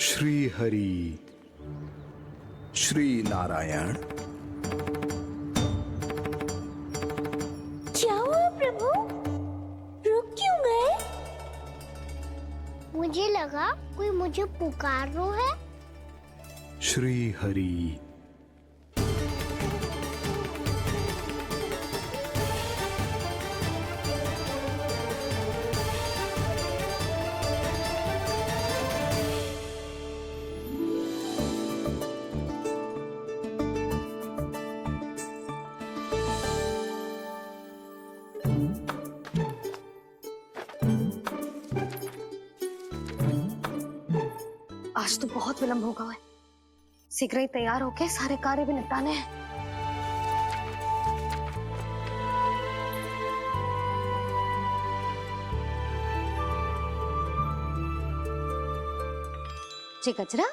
श्री हरि, श्री नारायण। क्या हुआ प्रभु, रुक क्यों गए? मुझे लगा कोई मुझे पुकार रो है। श्री हरि। आज तो बहुत विलंब होगा है। शीघ्र ही तैयार होके सारे कार्य भी निपटाने हैं। जी गजरा,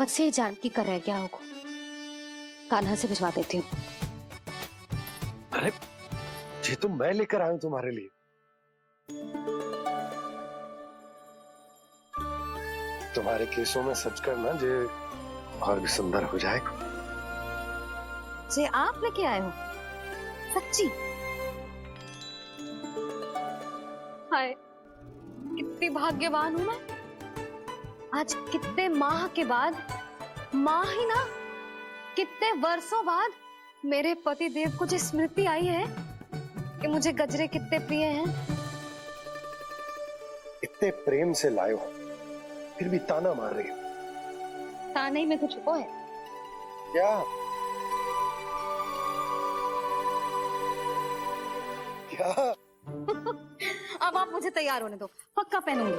बस ये जानकी कर रह गया होगा, कान्हा से भिजवा देती हूँ। अरे ये तो मैं लेकर आया हूं तुम्हारे लिए। तुम्हारे केसों में सच करना जे और भी सुंदर हो जाएगा। जे आप लेके आए हो सच्ची? हाय, कितनी भाग्यवान हूं मैं। आज कितने माह के बाद, माह ही ना कितने वर्षों बाद मेरे पति देव को जो स्मृति आई है कि मुझे गजरे कितने प्रिय हैं। इतने प्रेम से लाए हो, फिर भी ताना मार रही हो। ताने ही में कुछ छुपो है क्या? क्या? अब आप मुझे तैयार होने दो, पक्का पहनूंगी।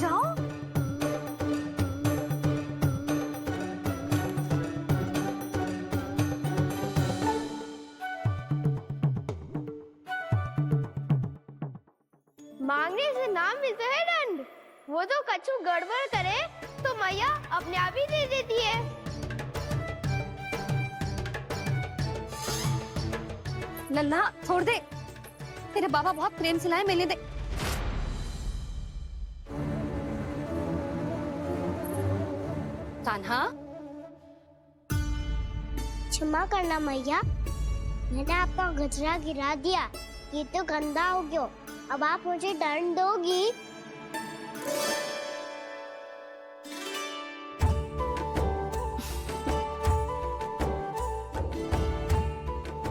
जाओ। मांगने से नाम मिलता है दंड। वो तो कछु गड़बड़ करे तो मैया अपने आप ही दे देती है। नन्हा छोड़ दे, तेरे बाबा बहुत प्रेम से लाए, मिलने दे। कान्हा, क्षमा करना मैया, मैंने आपका गजरा गिरा दिया। ये तो गंदा हो गया। अब आप मुझे दंड दोगी?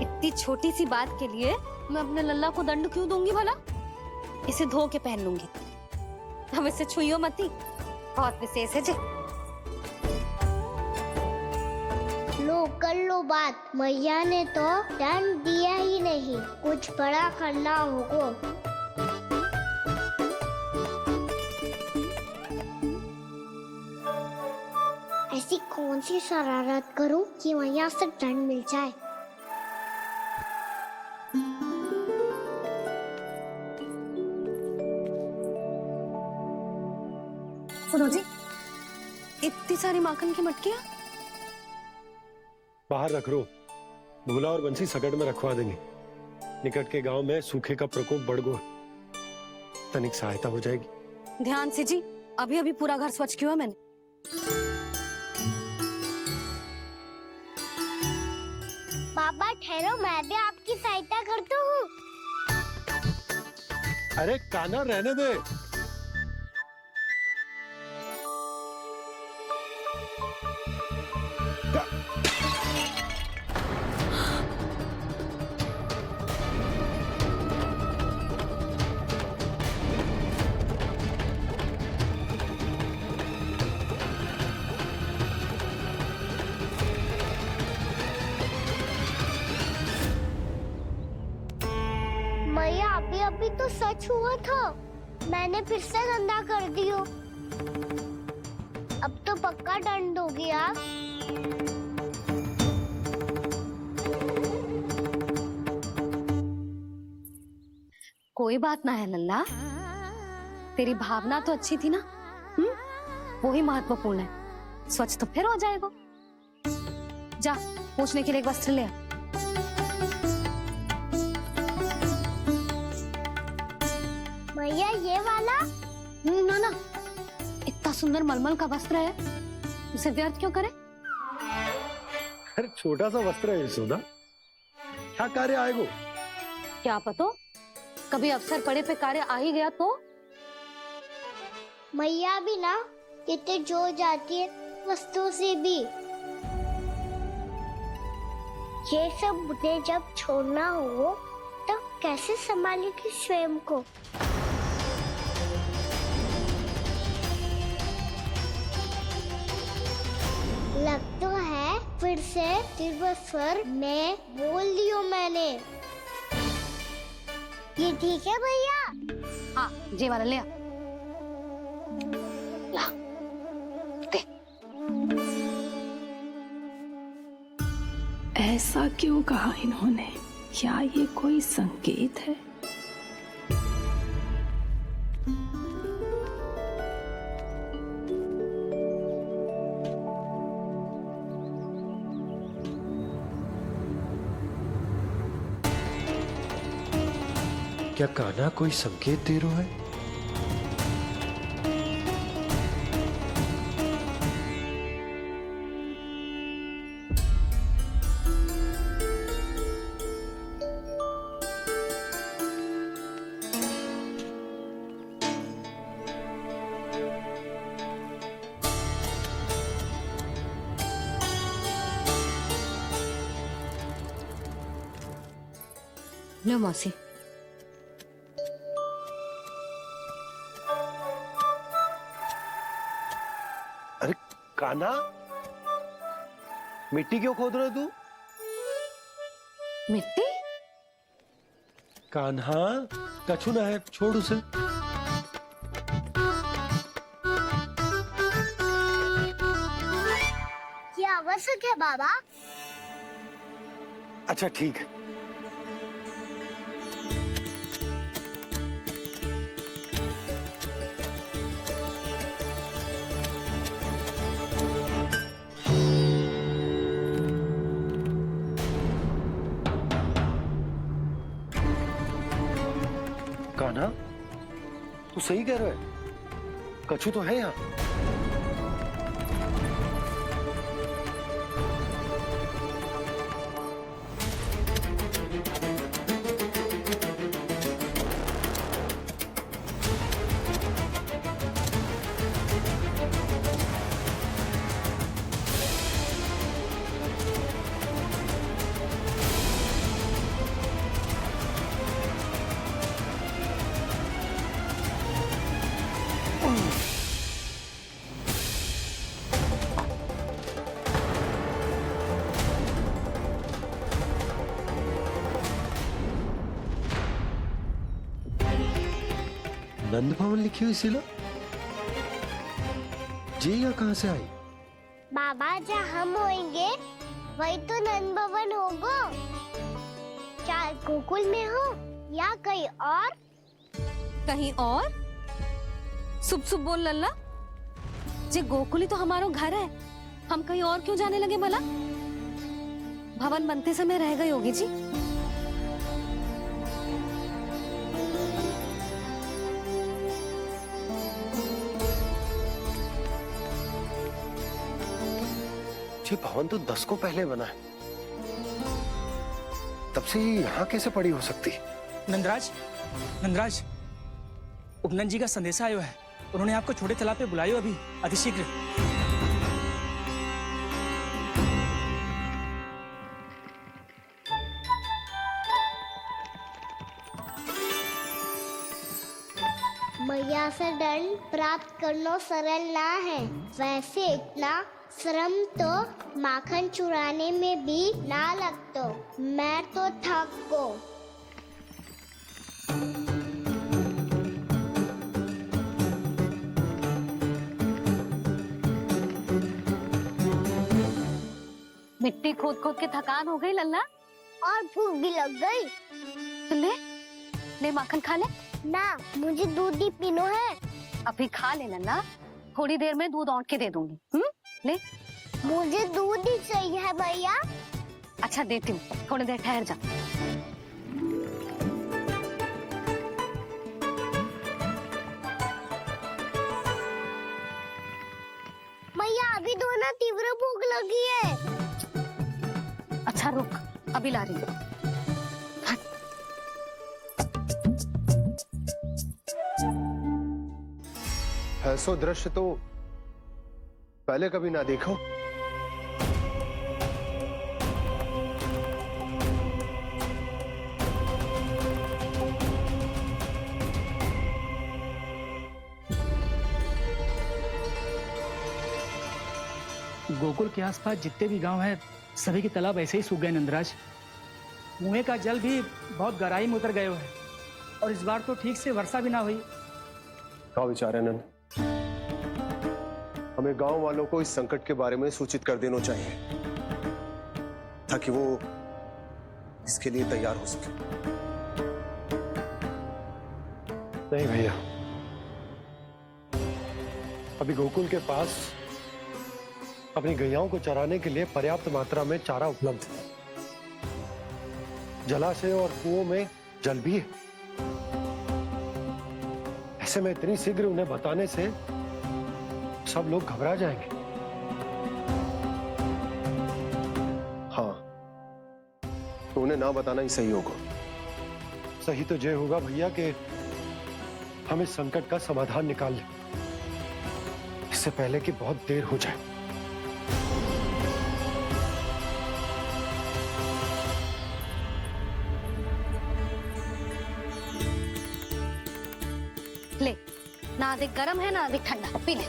इतनी छोटी सी बात के लिए मैं अपने लल्ला को दंड क्यों दूंगी भला? इसे धो के पहन लूंगी। अब इसे छुइयो मती, बहुत विशेष है जी। लो कर लो बात, मैया ने तो दंड दिया ही नहीं, कुछ बड़ा करना होगा। ऐसी कौन सी शरारत करूं कि मैया से दंड मिल जाए? सुनो जी, इतनी सारी माखन की मटकियां बाहर रख रो, भूला और बंसी सकट में रखवा देंगे। निकट के गांव में सूखे का प्रकोप बढ़ गया, तनिक सहायता हो जाएगी। ध्यान से जी, अभी अभी पूरा घर स्वच्छ किया मैंने। पापा ठहरो, मैं भी आपकी सहायता करता हूँ। अरे कान्हा रहने दे। मैया अभी अभी तो सच हुआ था, मैंने फिर से गंदा कर दियो। अब तो पक्का दंड दोगी आप। कोई बात ना है लल्ला, तेरी भावना तो अच्छी थी ना, वो ही महत्वपूर्ण है। स्वच्छ तो फिर हो जाएगा। जा, पूछने के लिए एक वस्त्र ले आ। भैया ये वाला? ना ना, इतना सुंदर मलमल का वस्त्र है, उसे व्यर्थ क्यों करे? अरे छोटा सा वस्त्र है यशोदा, क्या कार्य आएगो? क्या पता, कभी अवसर पड़े पे कार्य आ ही गया तो? मैया भी ना कितने जो जाती है वस्तुओं से भी। ये सब मुझे जब छोड़ना हो तो कैसे संभालेगी स्वयं को? लग तो है फिर से तीव्र स्वर में बोल दियो मैंने। ये ठीक है भैया? हाँ, जे वाला ले आ। ला, दे। ऐसा क्यों कहा इन्होंने? क्या ये कोई संकेत है? क्या कान्हा कोई संकेत दे रहा है? लो मौसी। अरे कान्हा, मिट्टी क्यों खोद रहे तू? मिट्टी? कान्हा, कछु ना है, छोड़ उसे। ये आवश्यक है बाबा। अच्छा ठीक है। कान्हा, तू सही कह रहा है, कछु तो है यहाँ। नंद भवन लिखी हुई सिला, जी यहाँ कहाँ से आई? बाबा जहाँ हम होंगे वही तो नंद भवन होगा। चाहे गोकुल में हो या कहीं और। कहीं और? सुब सुब बोल लल्ला। जे गोकुली तो हमारो घर है, हम कहीं और क्यों जाने लगे भला? भवन बनते समय रह गई होगी जी। ये भवन तो 10 को पहले बना है, तब से ये यहाँ कैसे पड़ी हो सकती? नंदराज, नंदराज, उपनंद जी का संदेशा आयो है। उन्होंने आपको छोटे तालाब पे बुलायो अभी, अतिशीघ्र। मैया से दंड प्राप्त करना सरल ना है। वैसे इतना श्रम तो माखन चुराने में भी ना लगतो। मैं तो थक को। मिट्टी खोद खोद के थकान हो गई लल्ला, और भूख भी लग गई। तो ले ले माखन खा ले। ना, मुझे दूध ही पीनो है। अभी खा ले लल्ला, थोड़ी देर में दूध औंट के दे दूंगी। ले। मुझे दूध ही चाहिए है भैया। अच्छा देती हूँ, थोड़ी देर ठहर जा। हाँ रुक, अभी ला रही हूँ। ऐसा दृश्य तो पहले कभी ना देखो। गोकुल के आसपास जितने भी गांव हैं सभी के तालाब ऐसे ही सूख गए नंदराज। कुएं का जल भी बहुत गहराई में उतर गए हुए हैं और इस बार तो ठीक से वर्षा भी ना हुई। क्या विचार है नंद? हमें गांव वालों को इस संकट के बारे में सूचित कर देना चाहिए ताकि वो इसके लिए तैयार हो सके। नहीं भैया, अभी गोकुल के पास अपनी गैयाओं को चराने के लिए पर्याप्त मात्रा में चारा उपलब्ध है। जलाशय और कुओं में जल भी है। ऐसे में इतनी शीघ्र उन्हें बताने से सब लोग घबरा जाएंगे। हाँ, तो उन्हें ना बताना ही सही होगा। सही तो ये होगा भैया कि हम इस संकट का समाधान निकाल लें इससे पहले कि बहुत देर हो जाए। ले, ना अधिक गर्म है ना अधिक ठंडा, पी ले।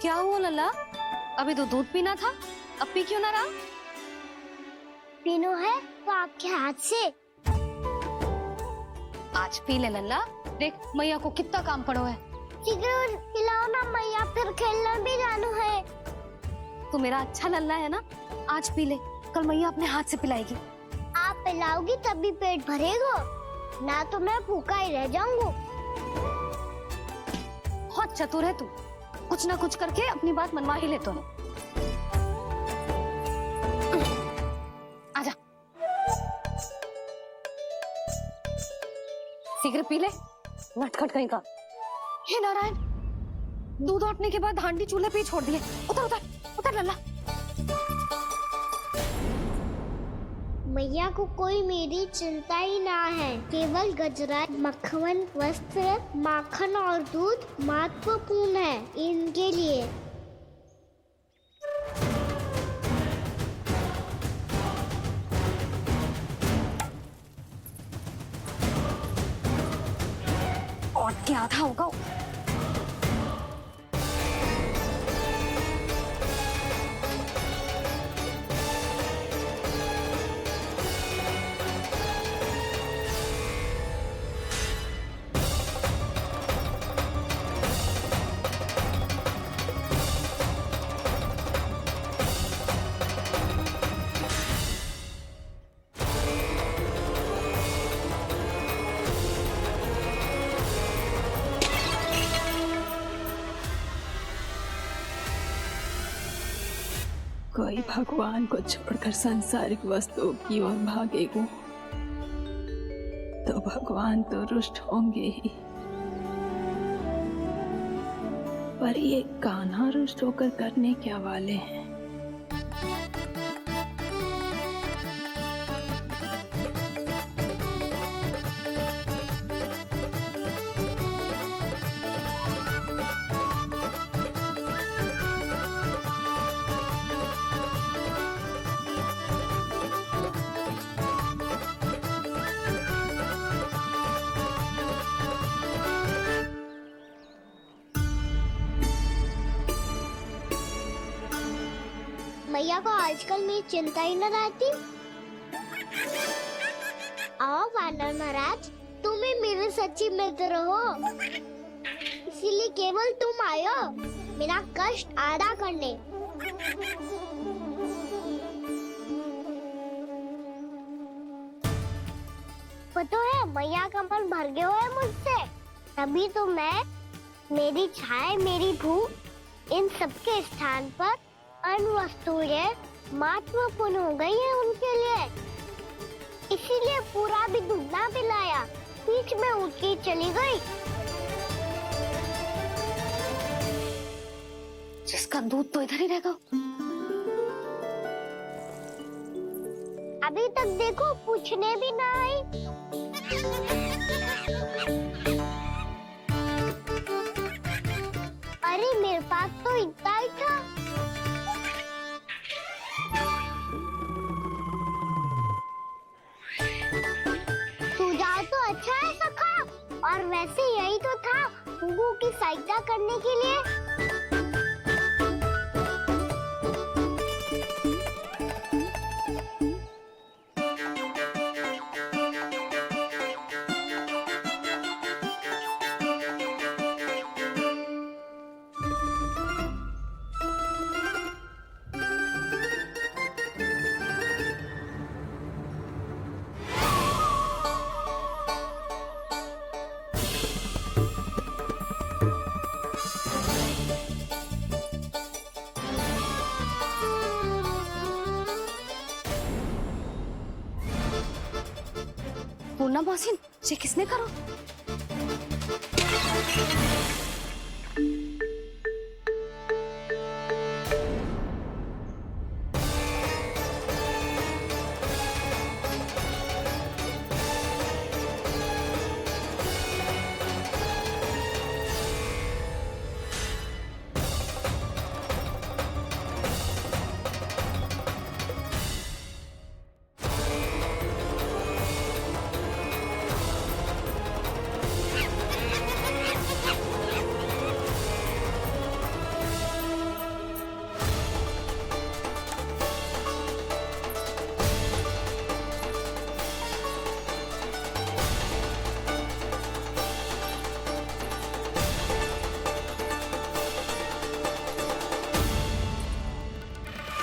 क्या हुआ लल्ला? अभी तो दूध पीना था, अब पी क्यों ना रहा? पीनो है तो आपके हाथ से। आज पी ले लल्ला, देख मैया को कितना काम पड़ो है। शीघ्र पिलाओ ना मैया, फिर खेलने भी जाना है। तू मेरा अच्छा लल्ला है ना, आज पी ले, कल मैया अपने हाथ से पिलाएगी। आप पिलाओगी तभी पेट भरेगा, ना तो मैं भूखा ही रह जाऊंगा। बहुत चतुर है तू, कुछ ना कुछ करके अपनी बात मनवा ही लेता है। आजा, शीघ्र पी ले, नटखट कहीं का। हे नारायण, दूध औटने के बाद हांडी चूल्हे पे ही छोड़ दिए। उतर उतर उतर लल्ला। मैया को कोई मेरी चिंता ही ना है। केवल गजरा, मक्खन, वस्त्र, माखन और दूध महत्वपूर्ण है इनके लिए। और क्या था होगा? कोई भगवान को छोड़कर सांसारिक वस्तुओं की ओर भागेगा तो भगवान तो रुष्ट होंगे ही, पर ये कान्हा रुष्ट होकर करने क्या वाले हैं? मैया को आजकल मेरी चिंता ही न रहती। आओ वानर महाराज, तुम ही मेरे सच्ची मित्र हो, इसीलिए केवल तुम आयो मेरा कष्ट आधा करने। पता है मैया का मन भर गया है मुझसे, तभी तो मैं, मेरी छाया, मेरी भूख, इन सबके स्थान पर अन्य वस्तुएं महत्वपूर्ण हो गई है उनके लिए, इसीलिए पूरा भी दूध ना पिलाया, बीच में उठ के चली गई। जिसका दूध तो इधर ही रहेगा। अभी तक देखो पूछने भी ना आई। अरे मेरे पास तो इतना ही था। सुझाव तो अच्छा है सखा, और वैसे यही तो था गुगू की सहायता करने के लिए। पूर्णा मौसी, ये किसने करो?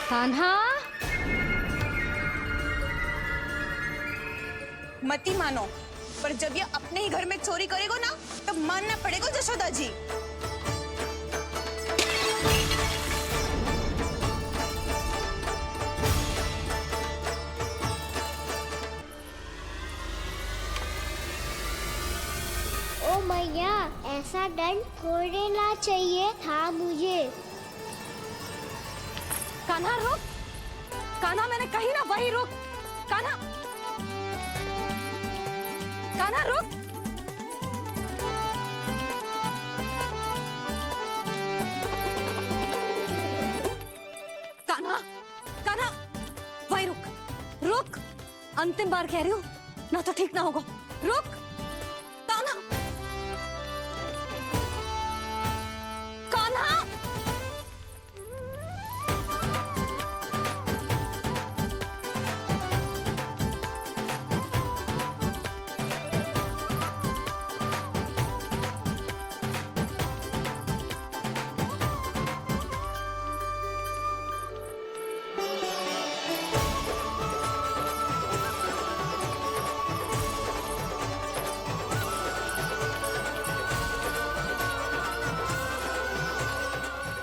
कान्हा, मती मानो, पर जब ये अपने ही घर में चोरी करेगा ना, तब मानना पड़ेगा जशोदा जी। ओ मैया, ऐसा दंड थोड़े देना चाहिए था मुझे। कान्हा रुक, कान्हा मैंने कही ना वही रुक, कान्हा, कान्हा रुक। कान्हा, कान्हा, वही रुक, रुक, अंतिम बार कह रही हूँ, ना तो ठीक ना होगा, रुक, कान्हा, कान्हा।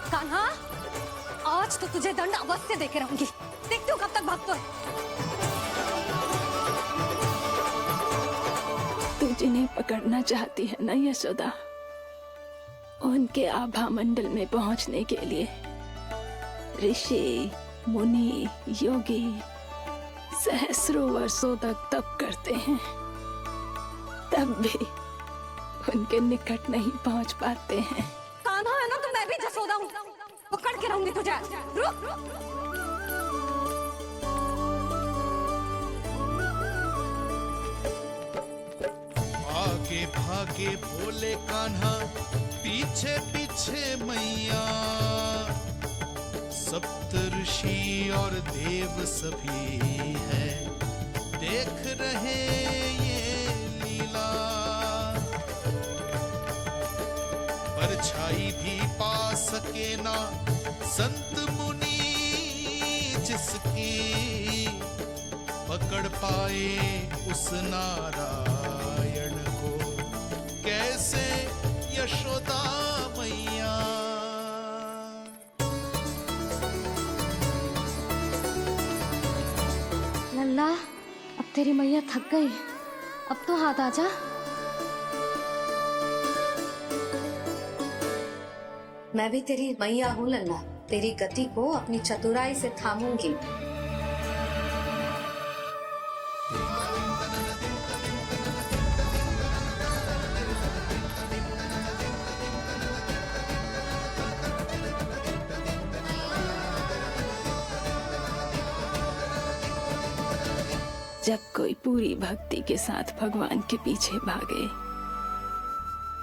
कान्हा, आज तो तुझे दंड अवश्य देके रहूंगी, देखती हूँ कब तक भागता है। तू जिन्हें पकड़ना चाहती है ना यशोदा, उनके आभा मंडल में पहुंचने के लिए ऋषि, मुनि, योगी सहस्रों वर्षों तक तप करते हैं, तब भी उनके निकट नहीं पहुंच पाते हैं। कान्हा है ना, तो मैं भी जसोदा हूँ, पकड़ के रहूंगी तुझे। रुक, आगे भागे भोले कान्हा, पीछे पीछे मैया, सप्त ऋषि और देव सभी है, देख रहे ये लीला। परछाई भी पा सके ना संत मुनि जिसकी, पकड़ पाए उस नारायण को कैसे यशोदा मैया। तेरी मैया थक गई, अब तो हाथ आजा। मैं भी तेरी मैया हूँ लल्ला, तेरी गति को अपनी चतुराई से थामूंगी। जब कोई पूरी भक्ति के साथ भगवान के पीछे भागे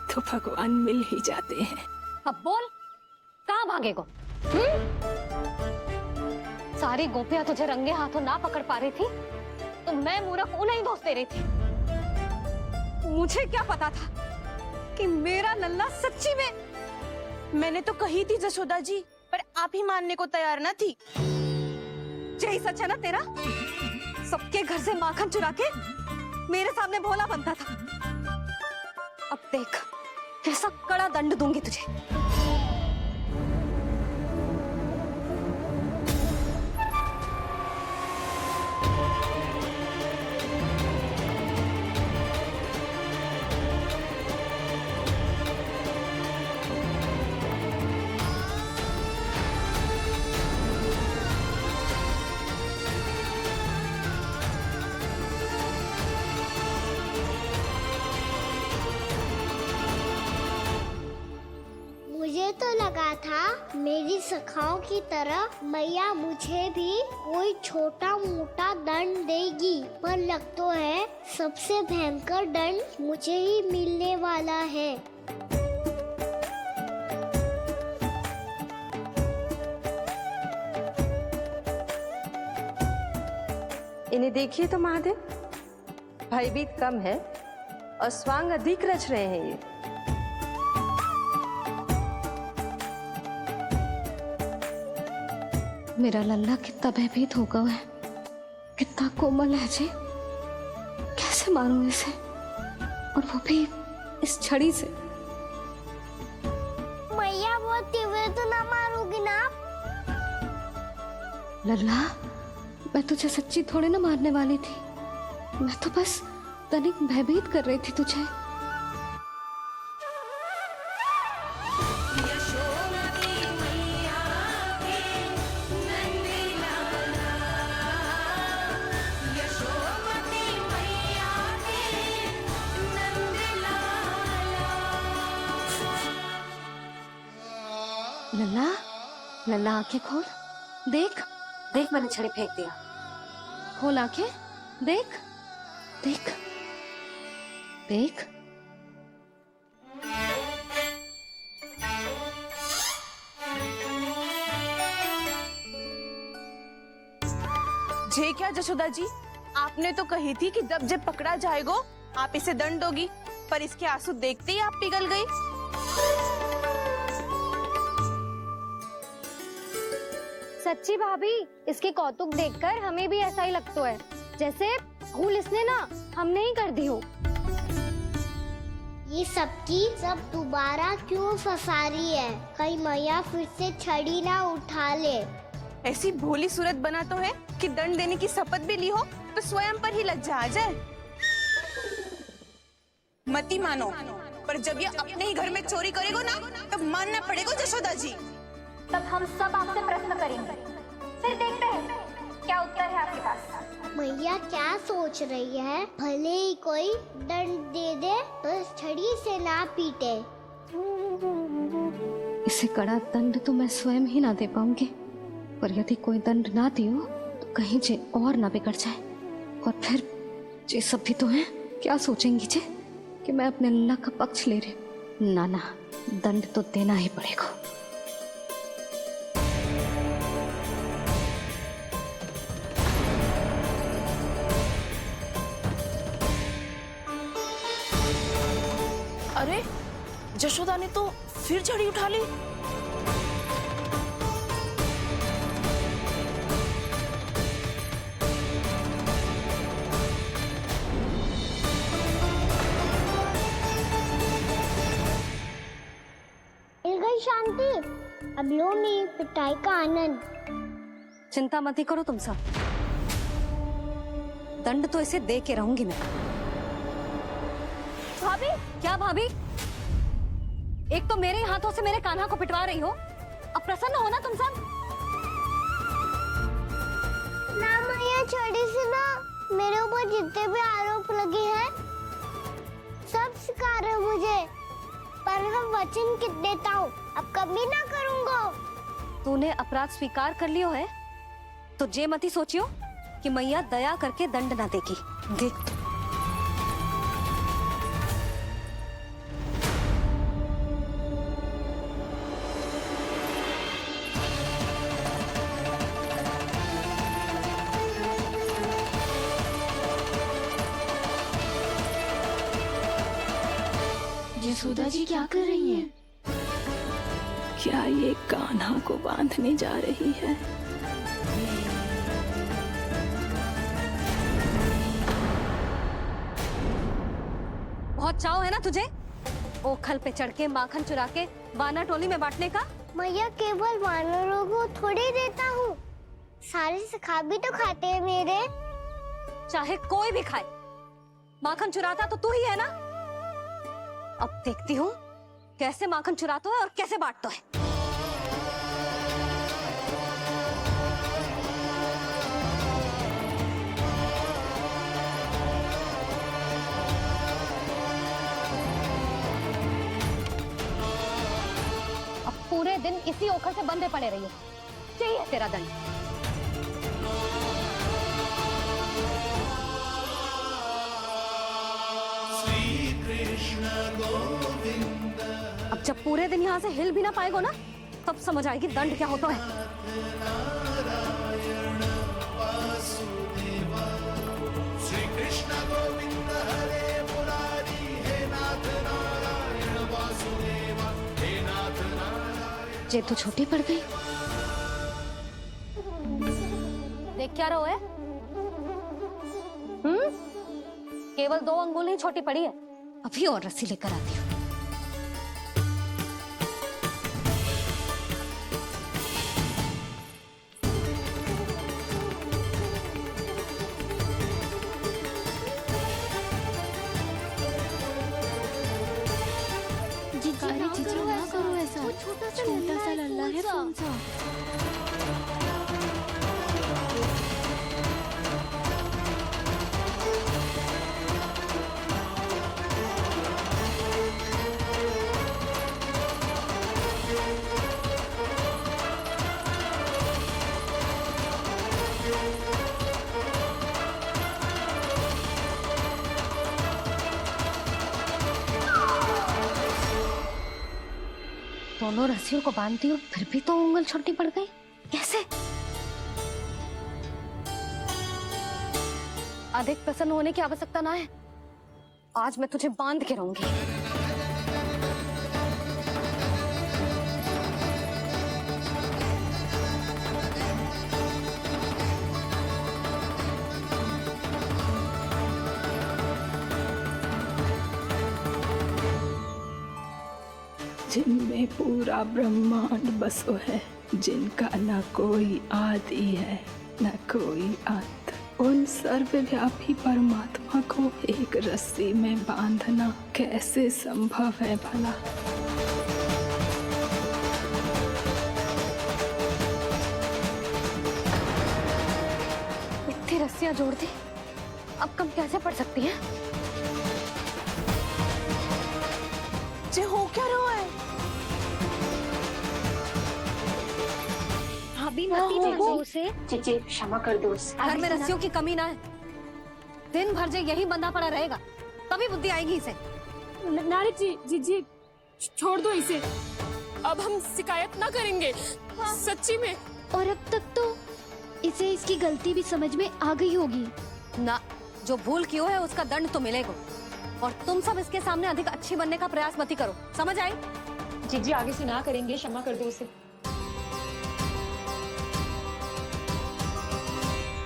तो भगवान मिल ही जाते हैं। अब बोल, कहाँ भागेगो? सारी गोपियां तुझे रंगे हाथों ना पकड़ पा रही थी तो मैं मूर्ख उन्हें ही दोष दे रही थी। मुझे क्या पता था कि मेरा लल्ला सच्ची में। मैंने तो कही थी जशोदा जी, पर आप ही मानने को तैयार ना थी। यही सच है ना तेरा? सबके घर से माखन चुरा के मेरे सामने भोला बनता था। अब देख कैसा कड़ा दंड दूंगी तुझे। मुझे तो लगा था मेरी सखाओं की तरह मैया मुझे भी कोई छोटा मोटा दंड देगी, पर लग तो है सबसे भयंकर दंड मुझे ही मिलने वाला है। इन्हें देखिए तो महादेव, भयभीत कम है और स्वांग अधिक रच रहे हैं ये। मेरा लल्ला कितना भयभीत होगा है, कितना कोमल है जी। कैसे मारूं इसे, और वो भी इस छड़ी से। मैया बहुत तीव्र तो ना मारोगी ना? लल्ला, मैं तुझे सच्ची थोड़े ना मारने वाली थी, मैं तो बस तनिक भयभीत कर रही थी तुझे। लल्ला, लल्ला आंखें खोल, देख देख मैंने छड़ी फेंक दिया। खोल आंखें, देख देख देख। जे क्या जशोदा जी, आपने तो कही थी कि जब पकड़ा जाएगा आप इसे दंड दोगी, पर इसके आंसू देखते ही आप पिघल गई। सच्ची भाभी, इसके कौतुक देखकर हमें भी ऐसा ही लगता है जैसे भूल इसने ना हमने ही कर दी हो। ये सबकी सब दोबारा क्यों फंसा रही है? कहीं मैया फिर से छड़ी ना उठा ले। ऐसी भोली सूरत बना तो है कि दंड देने की शपथ भी ली हो तो स्वयं पर ही लज्जा आ जाए। मती मानो, पर जब ये अपने ही घर में चोरी करेगा ना तब मानना पड़ेगा जशोदा जी। तब हम सब आपसे प्रश्न करेंगे, फिर देखते हैं क्या उत्तर है आपके पास। मैया क्या सोच रही है? भले ही कोई दंड दे दे तो छड़ी से ना पीटे। इसे कड़ा दंड तो मैं स्वयं ही ना दे पाऊंगी, पर यदि कोई दंड ना दियो तो कहीं जे और ना बिगड़ जाए, और फिर जे सब भी तो हैं, क्या सोचेंगी जे कि मैं अपने लल्ला का पक्ष ले रही। ना ना, दंड तो देना ही पड़ेगा। अरे जशोदा ने तो फिर छड़ी उठा ली। मिल गई शांति, अब लो मेरी पिटाई का आनंद। चिंता मत ही करो तुम सब, दंड तो इसे दे के रहूंगी मैं। भाभी, क्या भाभी? एक तो मेरे हाथों से मेरे कान्हा को पिटवा रही हो, अब प्रसन्न हो ना तुम सब? ना मैया छोड़ी सी ना, मेरे ऊपर जितने भी आरोप लगे हैं सब स्वीकार है मुझे, पर मैं वचन कित देता हूँ अब कभी ना करूँगा। तूने अपराध स्वीकार कर लियो है तो जे मती सोचियो कि मैया दया करके दंड ना देगी। देख यशोदा जी क्या कर रही हैं? क्या ये कान्हा को बांधने जा रही है? बहुत चाव है ना तुझे ओखल पे चढ़ के माखन चुरा के वाना टोली में बांटने का? मैया केवल वानरों को थोड़ी देता हूँ, सारे सखा भी तो खाते हैं मेरे। चाहे कोई भी खाए, माखन चुराता तो तू ही है ना। अब देखती हूँ कैसे माखन चुराता है और कैसे बांटता है। अब पूरे दिन इसी ओखल से बंधे पड़े रहिए, चाहिए तेरा दंड। अब जब पूरे दिन यहाँ से हिल भी ना पाएगो ना, तब समझ आएगी दंड क्या होता है। जे तो छोटी पड़ गई। देख क्या रहो है? केवल 2 अंगुल ही छोटी पड़ी है, अभी और रस्सी लेकर आती हूँ। छोटा सा लल्ला है कौन सा? दोनों रस्सियों को बांधती हूँ, फिर भी तो उंगल छोटी पड़ गई। कैसे? अधिक प्रसन्न होने की आवश्यकता ना है, आज मैं तुझे बांध के रहूंगी। जिनमें पूरा ब्रह्मांड बसो है, जिनका न कोई आदि है न कोई अंत, उन सर्वव्यापी परमात्मा को एक रस्सी में बांधना कैसे संभव है भला? इतनी रस्सियां जोड़ दी, अब कम कैसे पड़ सकती हैं? जे हो क्या रहा है? भाभी उसे चीची क्षमा कर दो। घर में रस्सियों की कमी ना है, दिन भर जे यही बंधा पड़ा रहेगा, तभी बुद्धि आएगी इसे। नारी जी छोड़ दो इसे, अब हम शिकायत ना करेंगे। सच्ची में। और अब तक तो इसे इसकी गलती भी समझ में आ गई होगी ना। जो भूल की है उसका दंड तो मिलेगा, और तुम सब इसके सामने अधिक अच्छी बनने का प्रयास मत ही करो, समझ आई? जी आगे से ना करेंगे, क्षमा कर दो उसे।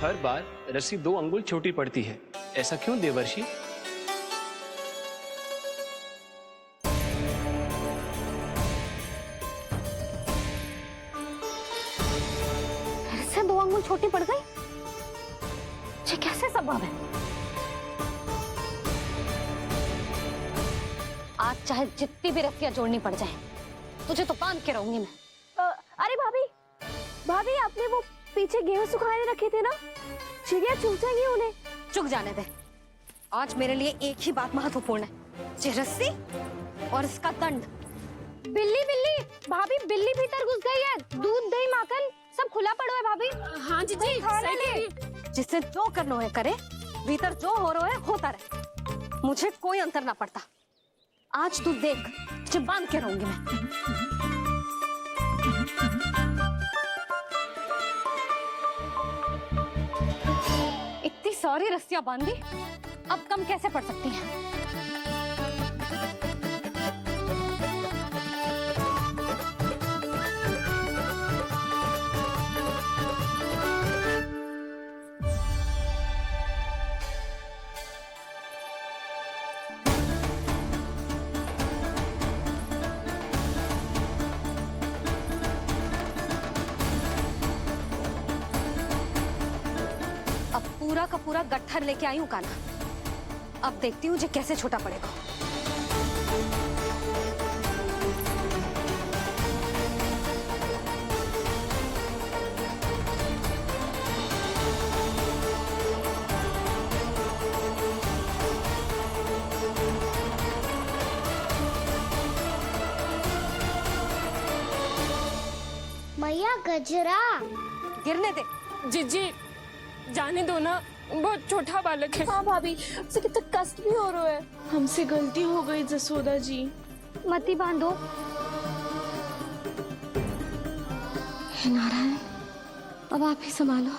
हर बार रस्सी 2 अंगुल छोटी पड़ती है, ऐसा क्यों देवर्षि? ऐसे 2 अंगुल छोटी पड़ गई ये कैसे संभव है? आज चाहे जितनी भी रस्सियां जोड़नी पड़ जाए, तुझे तो बांध के रहूंगी मैं। अरे भाभी, भाभी आपने वो पीछे गेहूं सुखाने रखे थे ना, चिड़िया चुग जाएंगी उन्हें। चुक जाने दे। आज मेरे लिए एक ही बात महत्वपूर्ण है, ये रस्सी और इसका दंड। बिल्ली बिल्ली, भाभी बिल्ली भीतर घुस गई है। दूध दही माखन सब खुला पड़ो है भाभी। हाँ जीजी, सही कह रही है। जिससे जो करना है करे, भीतर जो हो रहा है होता रहे, मुझे कोई अंतर ना पड़ता। आज तू देख, तुझे बांध के रहूंगी मैं। इतनी सारी रस्सियां बांधी, अब कम कैसे पड़ सकती हैं? पूरा का पूरा गट्ठर लेके आई हूँ कान्हा। अब देखती हूँ जे कैसे छोटा पड़ेगा। मैया गजरा गिरने दे। जीजी जाने दो ना, बहुत छोटा बालक है। हाँ भाभी, उसे कितना कष्ट भी हो रहा है। हमसे गलती हो गई जसोदा जी। मती बांधो। हे नारायण, अब आप ही संभालो,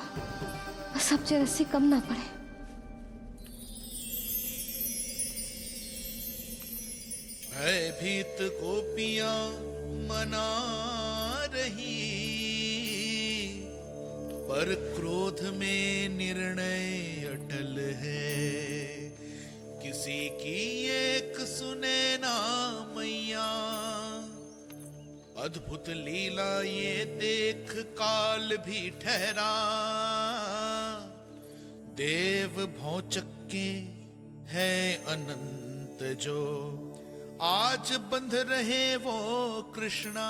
बस अब जे रस्सी कम ना पड़े। भयभीत गोपियां मना रही, पर क्रोध में निर्णय अटल है। किसी की एक सुने ना मैया, अद्भुत लीला ये देख काल भी ठहरा। देव भौचक्के है अनंत जो, आज बंध रहे वो कृष्णा।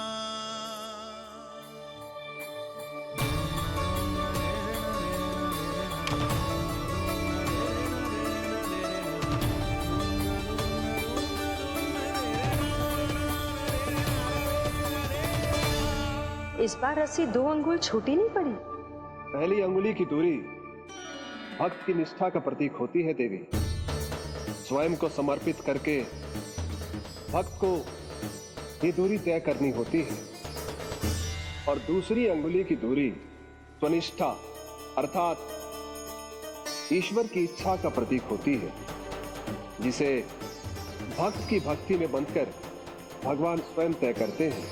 इस बार रस्सी 2 अंगुल छोटी नहीं पड़ी। पहली अंगुली की दूरी भक्त की निष्ठा का प्रतीक होती है देवी। स्वयं को समर्पित करके भक्त को ये दूरी तय करनी होती है। और दूसरी अंगुली की दूरी स्वनिष्ठा अर्थात ईश्वर की इच्छा का प्रतीक होती है, जिसे भक्त की भक्ति में बंधकर भगवान स्वयं तय करते हैं।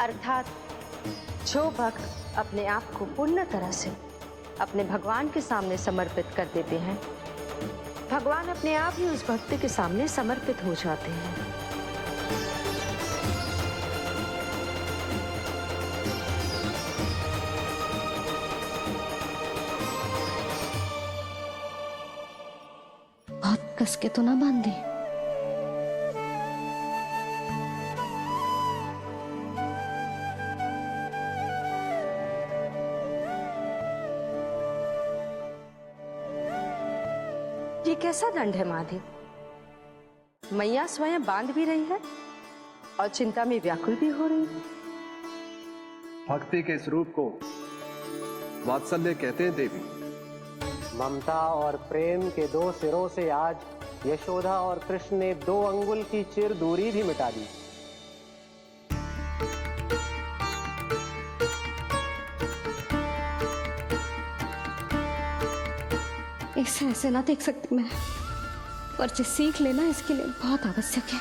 अर्थात जो भक्त अपने आप को पूर्ण तरह से अपने भगवान के सामने समर्पित कर देते हैं, भगवान अपने आप ही उस भक्ति के सामने समर्पित हो जाते हैं। बहुत कस के तो ना बांधी। ये कैसा दंड है माधव? मैया स्वयं बांध भी रही है और चिंता में व्याकुल भी हो रही है। भक्ति के स्वरूप को वात्सल्य कहते हैं देवी। ममता और प्रेम के 2 सिरों से आज यशोदा और कृष्ण ने 2 अंगुल की चिर दूरी भी मिटा दी। इसे ऐसे ना देख सकती मैं, पर जो सीख लेना इसके लिए बहुत आवश्यक है।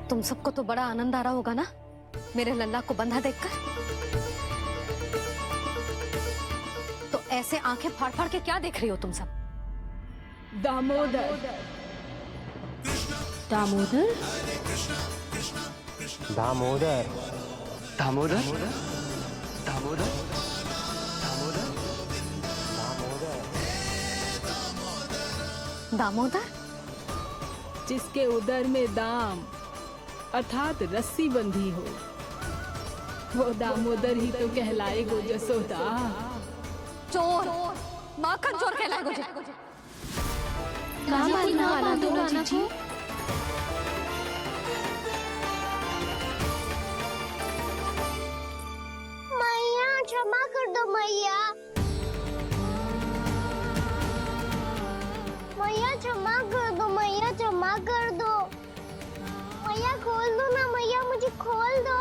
तुम सबको तो बड़ा आनंद आ रहा होगा ना मेरे लल्ला को बंधा देखकर। तो ऐसे आंखें फाड़ फाड़ के क्या देख रही हो तुम सब? दामोदर। दामोदर? दामोदर। दामोदर दामोदर दामोदर दामोदर? जिसके उदर में दाम अर्थात रस्सी बंधी हो, वो दामोदर ही तो कहलाएगो जसोदा। चोर, माखन चोर कहलाएगो जे। ना मानना वाला तो राना जी। मैया क्षमा कर दो मैया। मैया क्षमा कर दो, मैया क्षमा कर दो। मैया खोल दो ना मैया, मुझे खोल दो।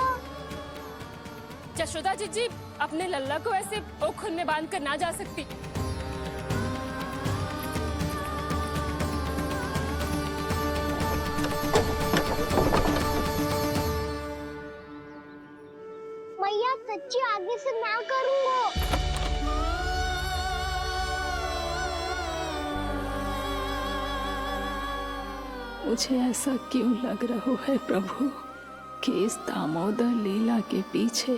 जशोदा जी अपने लल्ला को ऐसे ओखुन में बांध कर ना जा सकती। मैया सच्ची आगे से ना करूंगा। मुझे ऐसा क्यों लग रहा है प्रभु कि इस दामोदर लीला के पीछे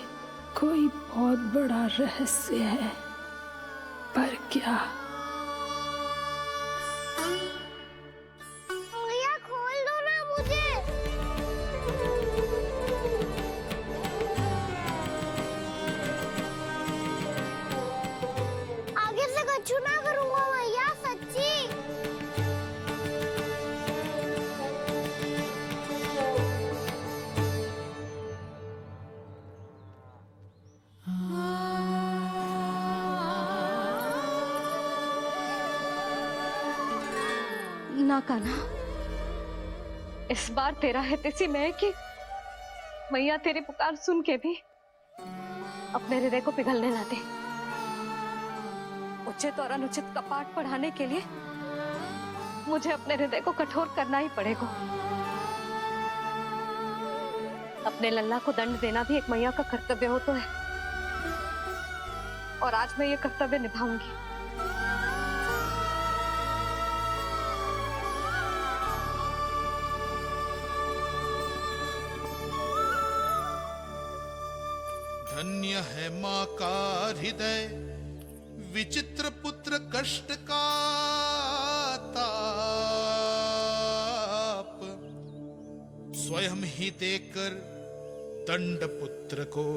कोई बहुत बड़ा रहस्य है, पर क्या? मैया खोल दो ना मुझे। आगे से कछु ना करूंगा मैया, सच्ची। ना कान्हा, इस बार तेरा है तेसी मैं कि मैया तेरी पुकार सुन के भी अपने हृदय को पिघलने ना दे। उचित और अनुचित का पाठ पढ़ाने के लिए मुझे अपने हृदय को कठोर करना ही पड़ेगा। अपने लल्ला को दंड देना भी एक मैया का कर्तव्य हो तो है, और आज मैं ये कर्तव्य निभाऊंगी। धन्य है माँ का हृदय, विचित्र पुत्र कष्ट का ताप, स्वयं ही देकर दंड पुत्र को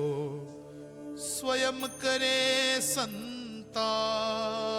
स्वयं करे संताप।